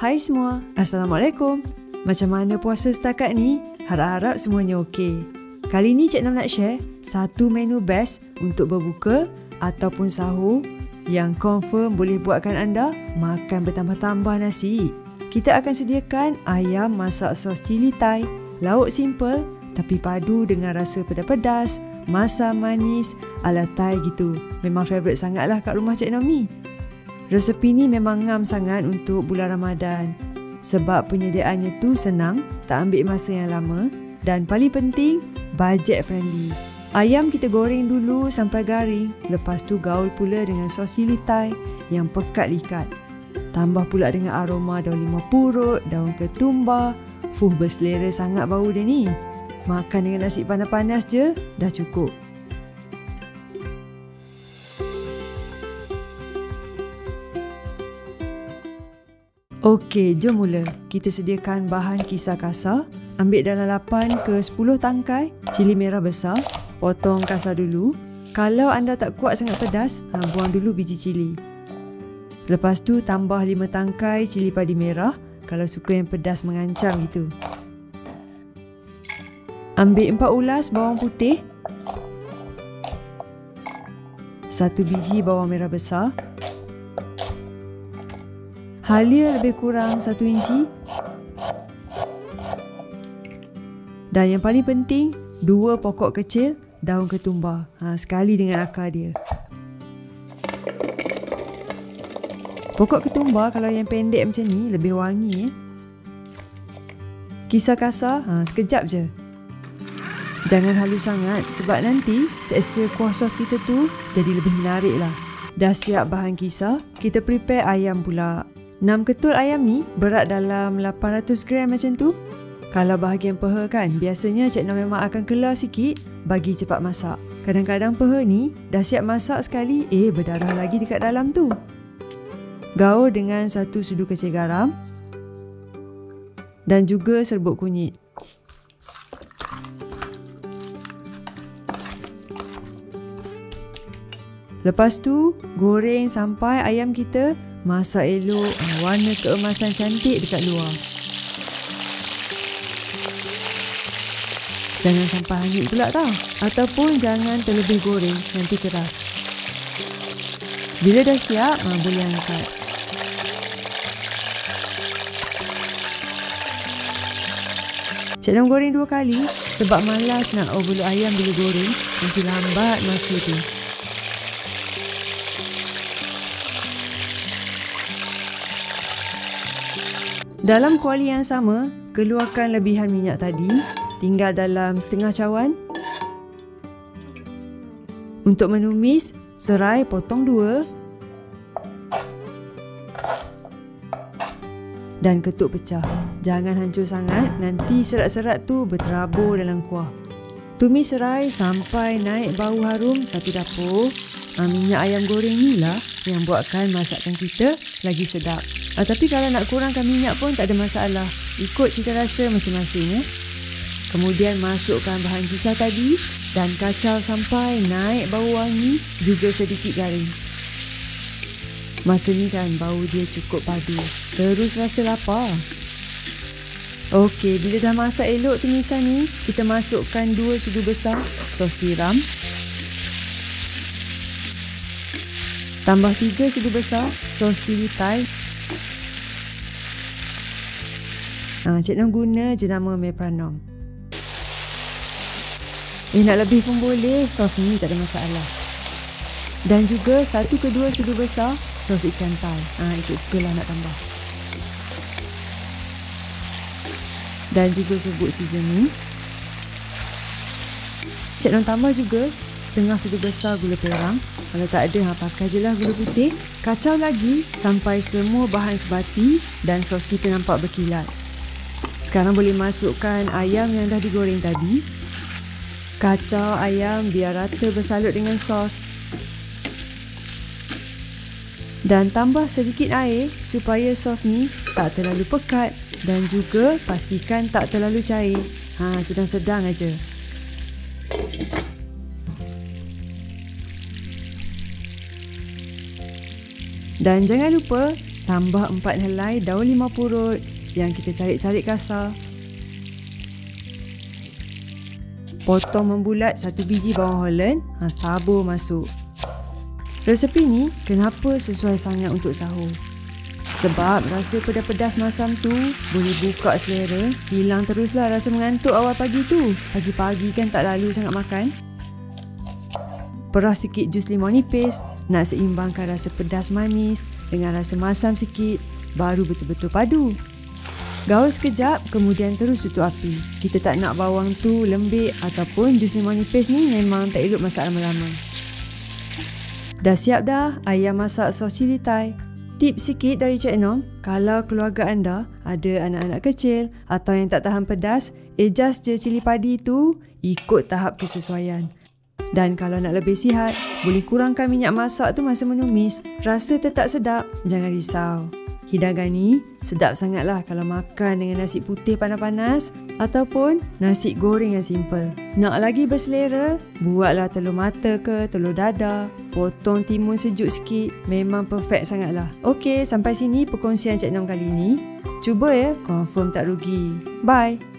Hai semua, Assalamualaikum. Macam mana puasa setakat ni? Harap-harap semuanya okey. Kali ni Cik Nam nak share satu menu best untuk berbuka ataupun sahur yang confirm boleh buatkan anda makan bertambah-tambah nasi. Kita akan sediakan ayam masak sos cili Thai. Lauk simple tapi padu dengan rasa pedas-pedas, masam manis ala Thai gitu. Memang favourite sangatlah kat rumah Cik Nam ni. Resepi ni memang ngam sangat untuk bulan Ramadan sebab penyediaannya tu senang, tak ambil masa yang lama dan paling penting budget friendly. Ayam kita goreng dulu sampai garing, lepas tu gaul pula dengan sos cili Thai yang pekat likat. Tambah pula dengan aroma daun limau purut, daun ketumbar. Berselera sangat bau dia ni. Makan dengan nasi panas-panas je dah cukup. Okey, jom mula. Kita sediakan bahan kisar kasar. Ambil dalam 8 ke 10 tangkai cili merah besar. Potong kasar dulu. Kalau anda tak kuat sangat pedas, buang dulu biji cili. Lepas tu tambah 5 tangkai cili padi merah kalau suka yang pedas mengancam gitu. Ambil 4 ulas bawang putih. 1 biji bawang merah besar. Halia lebih kurang 1 inci. Dan yang paling penting, 2 pokok kecil daun ketumbar. Sekali dengan akar dia. Pokok ketumbar kalau yang pendek macam ni lebih wangi. Kisar kasar, sekejap je. Jangan halus sangat sebab nanti tekstur kuah sos kita tu jadi lebih menarik lah. Dah siap bahan kisar, kita prepare ayam pula. 6 ketul ayam ni berat dalam 800 gram macam tu. Kalau bahagian peha kan, biasanya Cik Nam memang akan kelar sikit bagi cepat masak. Kadang-kadang peha ni dah siap masak sekali, berdarah lagi dekat dalam tu. Gaul dengan 1 sudu kecil garam dan juga serbuk kunyit. Lepas tu, goreng sampai ayam kita masak elok, warna keemasan cantik dekat luar. Jangan sampai hanyut pula tau. Ataupun jangan terlebih goreng, nanti keras. Bila dah siap, boleh angkat. Cik Nam goreng 2 kali sebab malas nak overload ayam bila goreng, nanti lambat masa tu. Dalam kuali yang sama, keluarkan lebihan minyak tadi, tinggal dalam setengah cawan. Untuk menumis, serai potong 2 dan ketuk pecah. Jangan hancur sangat, nanti serat-serat tu berterabur dalam kuah. Tumis serai sampai naik bau harum 1 dapur. Minyak ayam goreng ni lah yang buatkan masakan kita lagi sedap. Tapi kalau nak kurangkan minyak pun tak ada masalah. Ikut cita rasa masing-masing. Kemudian masukkan bahan kisar tadi dan kacau sampai naik bau wangi, juga sedikit garing. Masa ni kan bau dia cukup padu. Terus rasa lapar. Okey, bila dah masak elok tumisan ni, kita masukkan 2 sudu besar sos tiram. Tambah 3 sudu besar sos cili Thai. Cik Nam guna jenama Mepranom. Nak lebih pun boleh, sos ni tak ada masalah. Dan juga 1 ke 2 sudu besar sos ikan Thai. Ikut sukalah nak tambah. Dan juga serbuk seasoning. Cik Nam tambah juga setengah sudu besar gula perang. Kalau tak ada, pakai je lah gula putih. Kacau lagi sampai semua bahan sebati dan sos kita nampak berkilat. Sekarang boleh masukkan ayam yang dah digoreng tadi. Kacau ayam biar rata bersalut dengan sos. Dan tambah sedikit air supaya sos ni tak terlalu pekat. Dan juga pastikan tak terlalu cair. Sedang-sedang aja. Dan jangan lupa Tambah 4 helai daun limau purut yang kita carik-carik kasar. Potong membulat 1 biji bawang Holland, tabur masuk. Resepi ni kenapa sesuai sangat untuk sahur? Sebab rasa pedas-pedas masam tu boleh buka selera, hilang teruslah rasa mengantuk awal pagi tu. Pagi-pagi kan tak lalu sangat makan. Peras sikit jus limau nipis, nak seimbangkan rasa pedas manis dengan rasa masam sikit, baru betul-betul padu. Gaul sekejap, kemudian terus tutup api. Kita tak nak bawang tu lembik ataupun jus limau nipis ni memang tak elok masak lama-lama. Dah siap dah ayam masak sos cili Thai. Tips sikit dari Cik Nom, kalau keluarga anda ada anak-anak kecil atau yang tak tahan pedas, adjust je cili padi tu ikut tahap kesesuaian. Dan kalau nak lebih sihat, boleh kurangkan minyak masak tu masa menumis. Rasa tetap sedap, jangan risau. Hidangan ni sedap sangatlah kalau makan dengan nasi putih panas-panas ataupun nasi goreng yang simple. Nak lagi berselera, buatlah telur mata ke telur dadar, potong timun sejuk sikit, memang perfect sangatlah. Okey, sampai sini perkongsian Cik Nom kali ni. Cuba ya, confirm tak rugi. Bye!